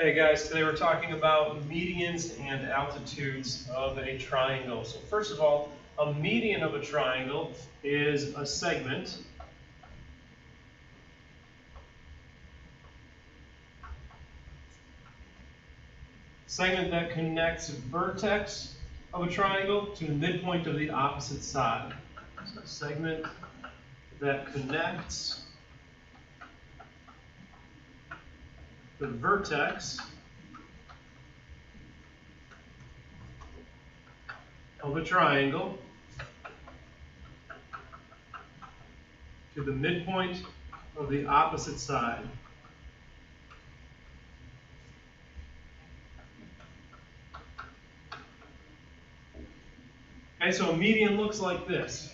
Hey guys, today we're talking about medians and altitudes of a triangle. So first of all, a median of a triangle is a segment that connects vertex of a triangle to the midpoint of the opposite side. So a segment that connects the vertex of a triangle to the midpoint of the opposite side. Okay, so a median looks like this.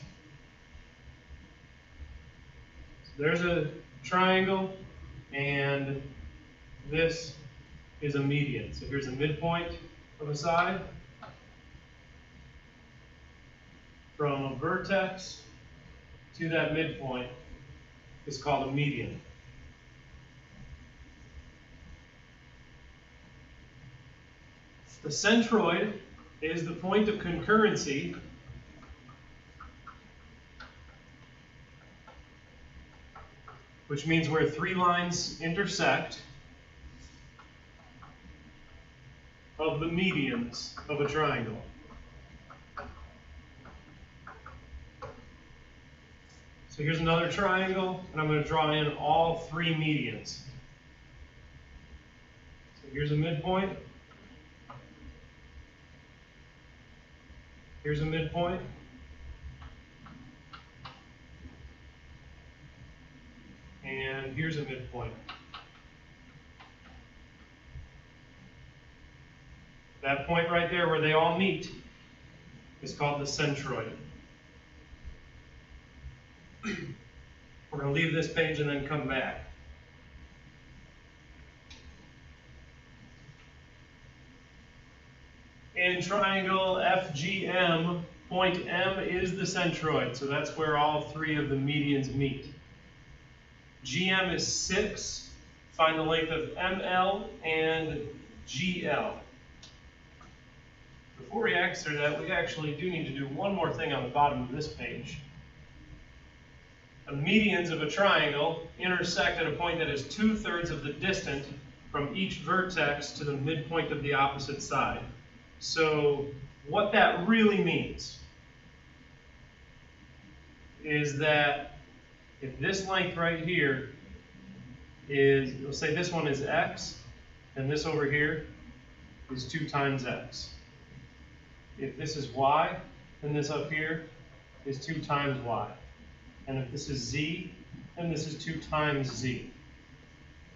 So there's a triangle, and this is a median. So here's a midpoint of a side. From a vertex to that midpoint is called a median. The centroid is the point of concurrency which means where three lines intersect of the medians of a triangle. So here's another triangle, and I'm going to draw in all three medians. So here's a midpoint. Here's a midpoint. And here's a midpoint. That point right there where they all meet is called the centroid. We're going to leave this page and then come back. In triangle FGM, point M is the centroid, so that's where all three of the medians meet. GM is 6. Find the length of ML and GL. Before we answer that, we actually do need to do one more thing on the bottom of this page. The medians of a triangle intersect at a point that is 2/3 of the distance from each vertex to the midpoint of the opposite side. So what that really means is that if this length right here is, let's say this one is x, and this over here is 2 times x. If this is y, then this up here is 2 times y. And if this is z, then this is 2 times z.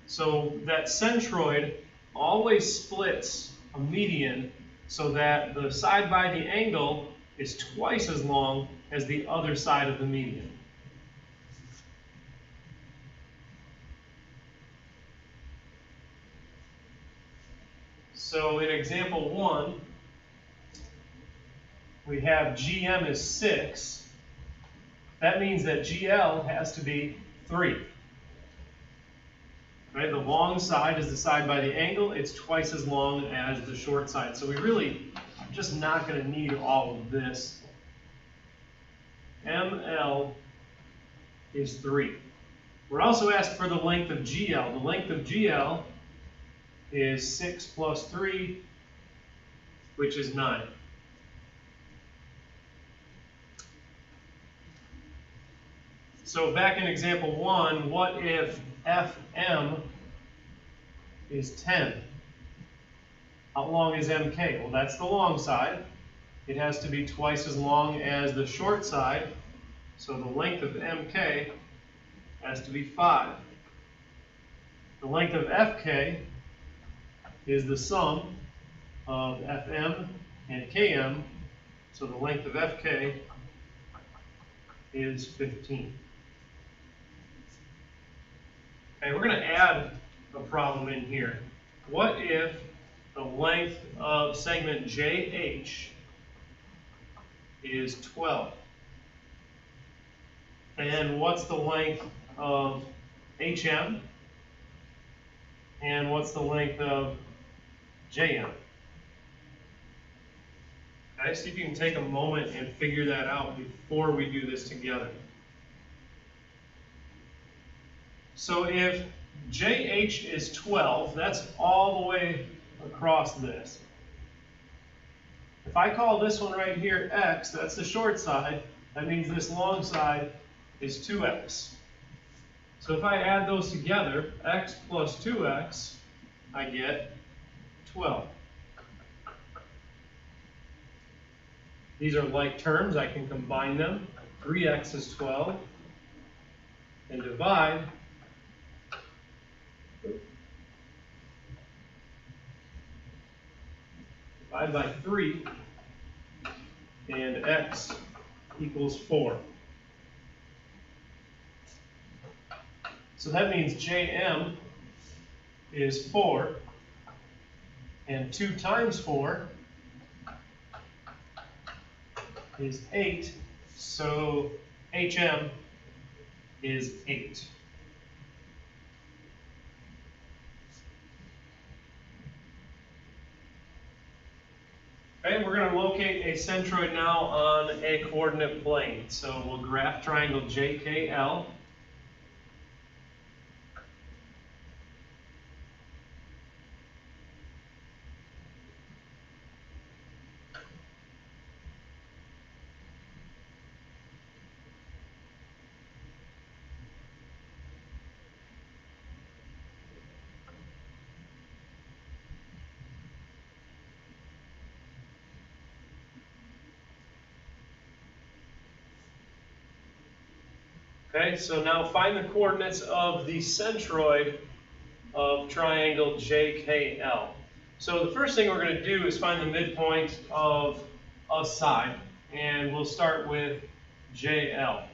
So that centroid always splits a median so that the side by the angle is twice as long as the other side of the median. So in example 1, we have GM is 6. That means that GL has to be 3. Right? The long side is the side by the angle. It's twice as long as the short side. So we really are just not going to need all of this. ML is 3. We're also asked for the length of GL. The length of GL is 6 plus 3, which is 9. So back in example 1, what if FM is 10? How long is MK? Well, that's the long side. It has to be twice as long as the short side. So the length of MK has to be 5. The length of FK is the sum of FM and KM. So the length of FK is 15. Okay, we're going to add a problem in here. What if the length of segment JH is 12? And what's the length of HM And what's the length of JM? Okay, see if you can take a moment and figure that out before we do this together. So if JH is 12, that's all the way across this. If I call this one right here X, that's the short side, that means this long side is 2X. So if I add those together, X plus 2X, I get 12. These are like terms, I can combine them. 3X is 12, and divide by 3, and X equals 4. So that means JM is 4, and 2 times 4 is 8, so HM is 8. Okay, we're going to locate a centroid now on a coordinate plane. So we'll graph triangle JKL. Okay, so now find the coordinates of the centroid of triangle JKL. So the first thing we're going to do is find the midpoint of a side, and we'll start with JL.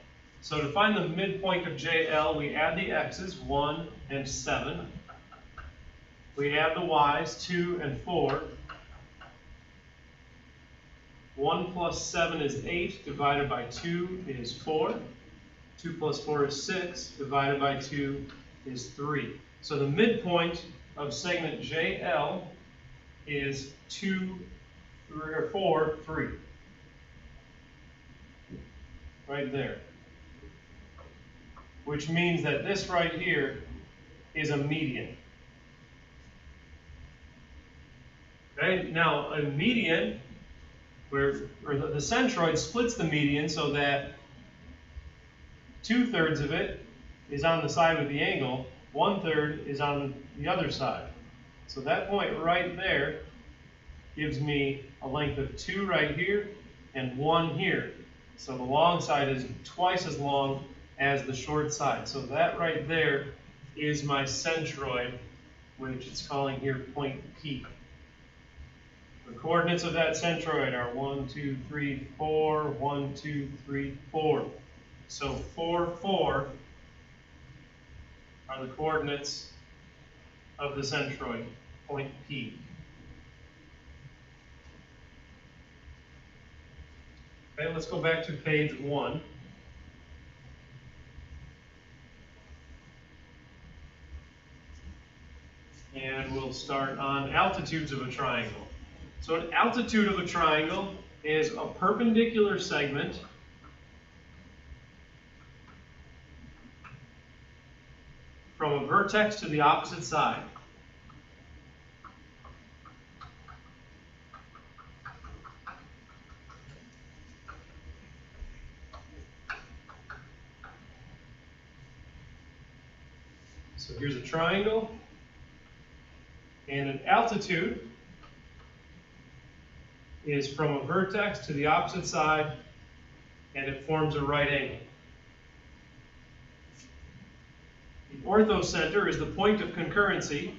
So to find the midpoint of JL, we add the x's, 1 and 7. We add the y's, 2 and 4. 1 plus 7 is 8, divided by 2 is 4. 2 plus 4 is 6, divided by 2 is 3. So the midpoint of segment JL is 2, 3, or 4, 3. Right there. Which means that this right here is a median. Okay, now a median, the centroid splits the median so that 2/3 of it is on the side with the angle, 1/3 is on the other side. So that point right there gives me a length of 2 right here and 1 here. So the long side is twice as long as the short side. So that right there is my centroid, which it's calling here point P. The coordinates of that centroid are 1, 2, 3, 4, 1, 2, 3, 4. So 4, 4 are the coordinates of the centroid, point P. Okay, let's go back to page 1. And we'll start on altitudes of a triangle. So an altitude of a triangle is a perpendicular segment from a vertex to the opposite side. So here's a triangle, and an altitude is from a vertex to the opposite side, and it forms a right angle. The orthocenter is the point of concurrency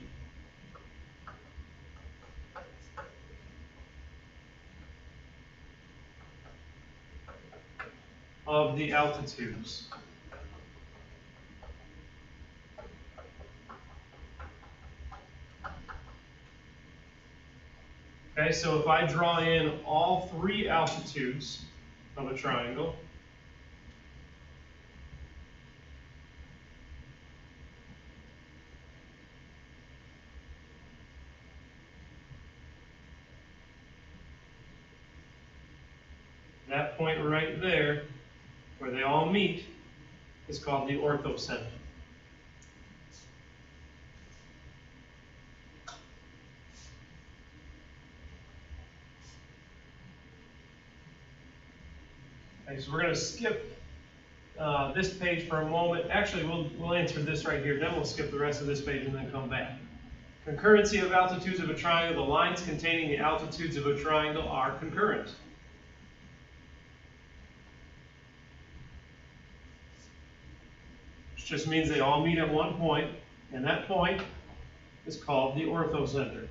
of the altitudes. Okay, so if I draw in all 3 altitudes of a triangle, That point right there, where they all meet, is called the orthocenter. Okay, so we're going to skip this page for a moment. Actually, we'll answer this right here, then we'll skip the rest of this page and then come back. Concurrency of altitudes of a triangle. The lines containing the altitudes of a triangle are concurrent. Which just means they all meet at one point, and that point is called the orthocenter.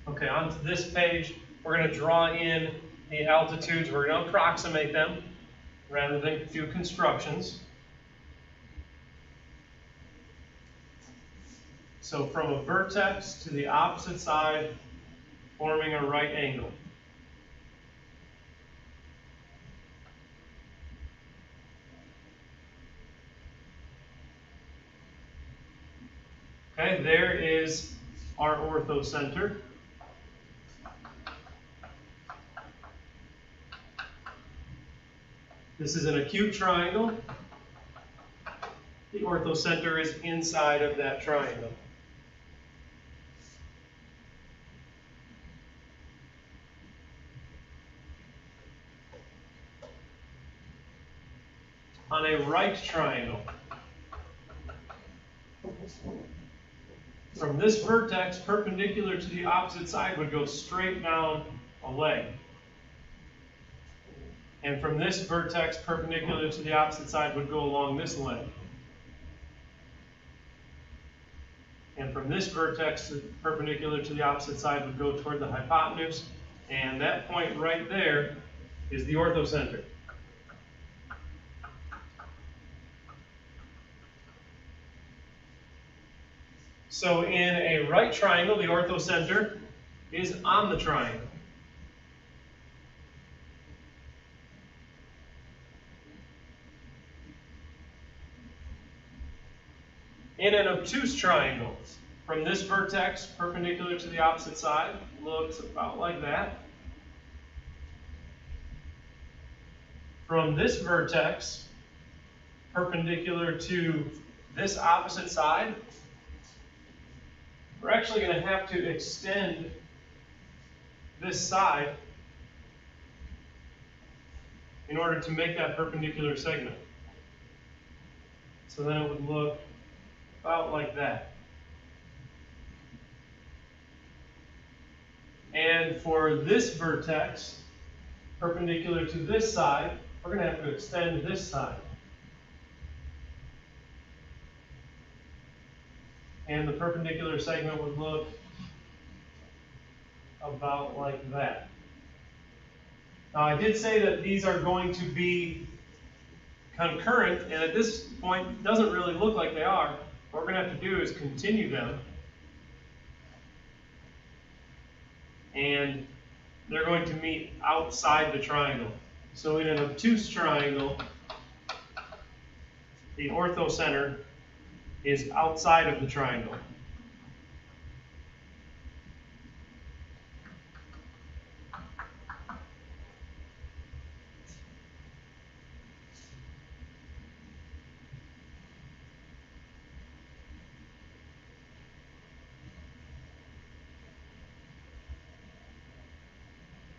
Okay, on to this page, we're going to draw in the altitudes. We're going to approximate them rather than do constructions. So from a vertex to the opposite side, forming a right angle. Okay, there is our orthocenter. This is an acute triangle. The orthocenter is inside of that triangle. On a right triangle, from this vertex perpendicular to the opposite side would go straight down a leg. And from this vertex perpendicular to the opposite side would go along this leg. And from this vertex perpendicular to the opposite side would go toward the hypotenuse. And that point right there is the orthocenter. So in a right triangle, the orthocenter is on the triangle. In an obtuse triangle, from this vertex perpendicular to the opposite side, looks about like that. From this vertex perpendicular to this opposite side, we're actually going to have to extend this side in order to make that perpendicular segment. So then it would look about like that. And for this vertex, perpendicular to this side, we're going to have to extend this side. And the perpendicular segment would look about like that. Now I did say that these are going to be concurrent, and at this point it doesn't really look like they are. What we're going to have to do is continue them. And they're going to meet outside the triangle. So in an obtuse triangle, the orthocenter is outside of the triangle.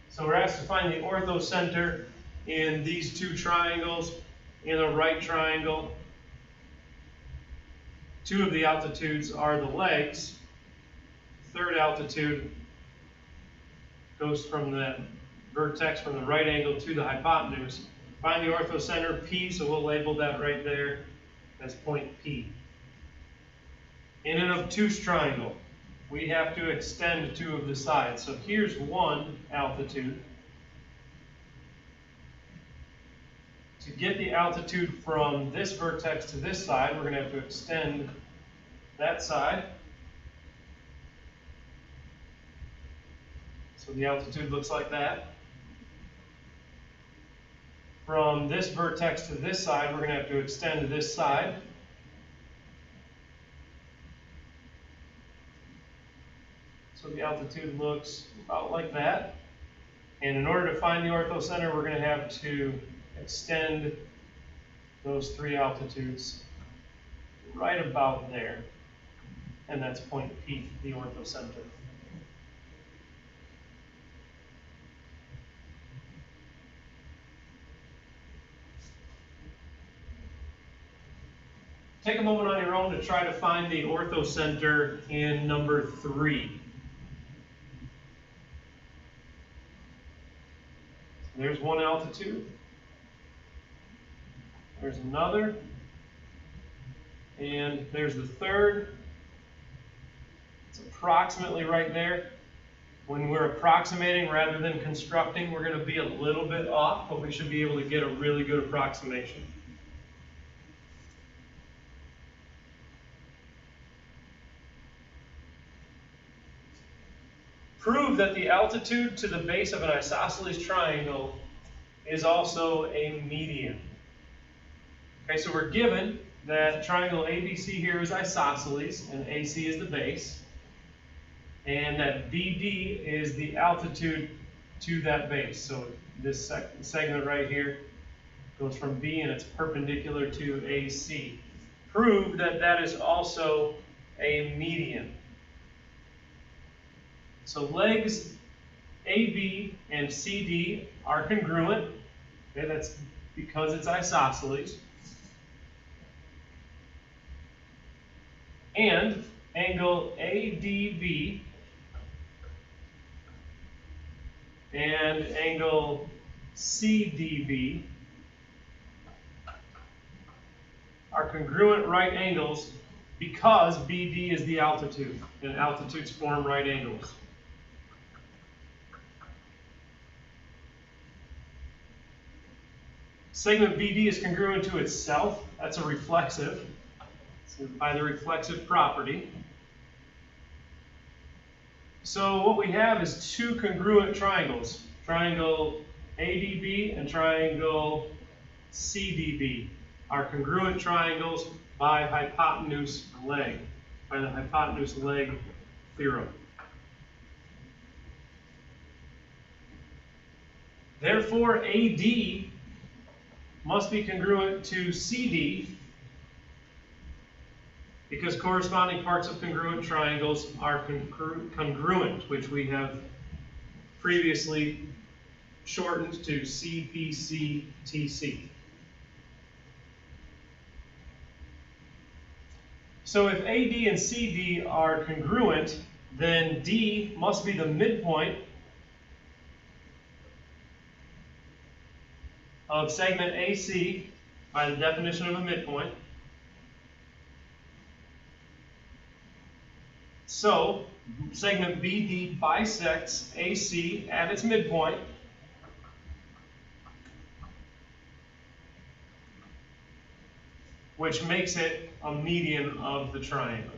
So we're asked to find the orthocenter in these two triangles. In a right triangle, two of the altitudes are the legs. Third altitude goes from the vertex from the right angle to the hypotenuse. Find the orthocenter P, so we'll label that right there as point P. In an obtuse triangle, we have to extend two of the sides. So here's one altitude. To get the altitude from this vertex to this side, we're going to have to extend that side. So the altitude looks like that. from this vertex to this side, we're going to have to extend to this side. So the altitude looks about like that. And in order to find the orthocenter, we're going to have to extend those three altitudes right about there. And that's point P, the orthocenter. Take a moment on your own to try to find the orthocenter in number 3. There's one altitude. There's another. And there's the third. It's approximately right there. When we're approximating rather than constructing, we're going to be a little bit off, but we should be able to get a really good approximation. Prove that the altitude to the base of an isosceles triangle is also a median. Okay, so we're given that triangle ABC here is isosceles and AC is the base, and that BD is the altitude to that base. So this segment right here goes from B and it's perpendicular to AC. Prove that that is also a median. So legs AB and CD are congruent. Okay, that's because it's isosceles. And angle ADB and angle CDB are congruent right angles because BD is the altitude, and altitudes form right angles. Segment BD is congruent to itself. That's a reflexive. So by the reflexive property. So what we have is two congruent triangles. Triangle ADB and triangle CDB are congruent triangles by hypotenuse leg, by the hypotenuse leg theorem. Therefore, AD must be congruent to CD because corresponding parts of congruent triangles are congruent, which we have previously shortened to CPCTC. So if AD and CD are congruent, then D must be the midpoint of segment AC by the definition of a midpoint. So segment BD bisects AC at its midpoint, which makes it a median of the triangle.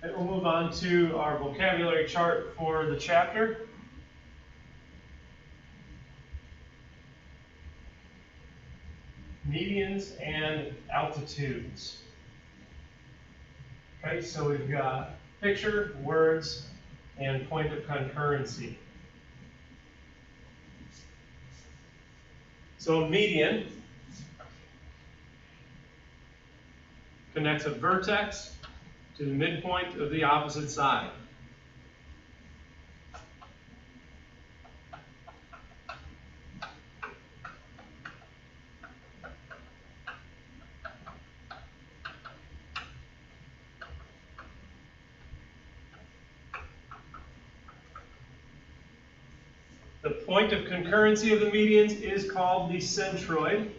And we'll move on to our vocabulary chart for the chapter. Medians and altitudes. Okay, so we've got picture, words, and point of concurrency. So a median connects a vertex to the midpoint of the opposite side. The point of concurrency of the medians is called the centroid.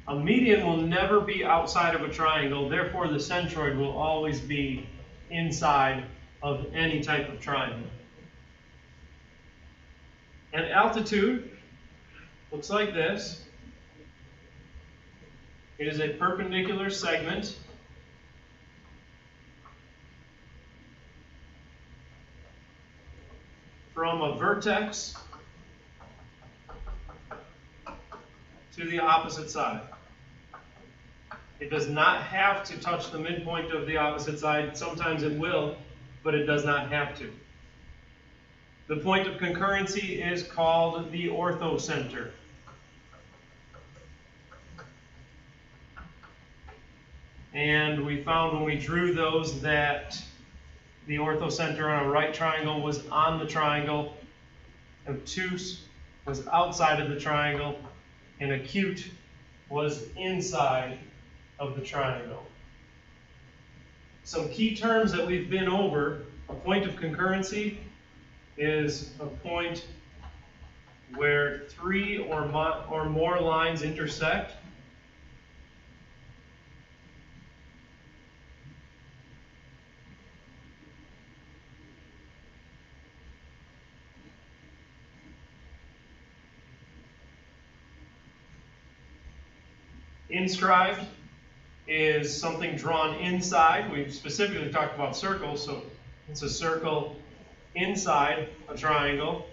A median will never be outside of a triangle, therefore the centroid will always be inside of any type of triangle. And altitude looks like this. It is a perpendicular segment from a vertex to the opposite side. It does not have to touch the midpoint of the opposite side. Sometimes it will, but it does not have to. The point of concurrency is called the orthocenter. And we found when we drew those that the orthocenter on a right triangle was on the triangle, obtuse was outside of the triangle, and acute was inside of the triangle. Some key terms that we've been over: a point of concurrency is a point where 3 or more lines intersect. Inscribed is something drawn inside. We've specifically talked about circles, so it's a circle inside a triangle.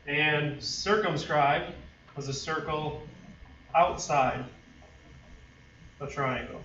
And circumscribed was a circle outside a triangle.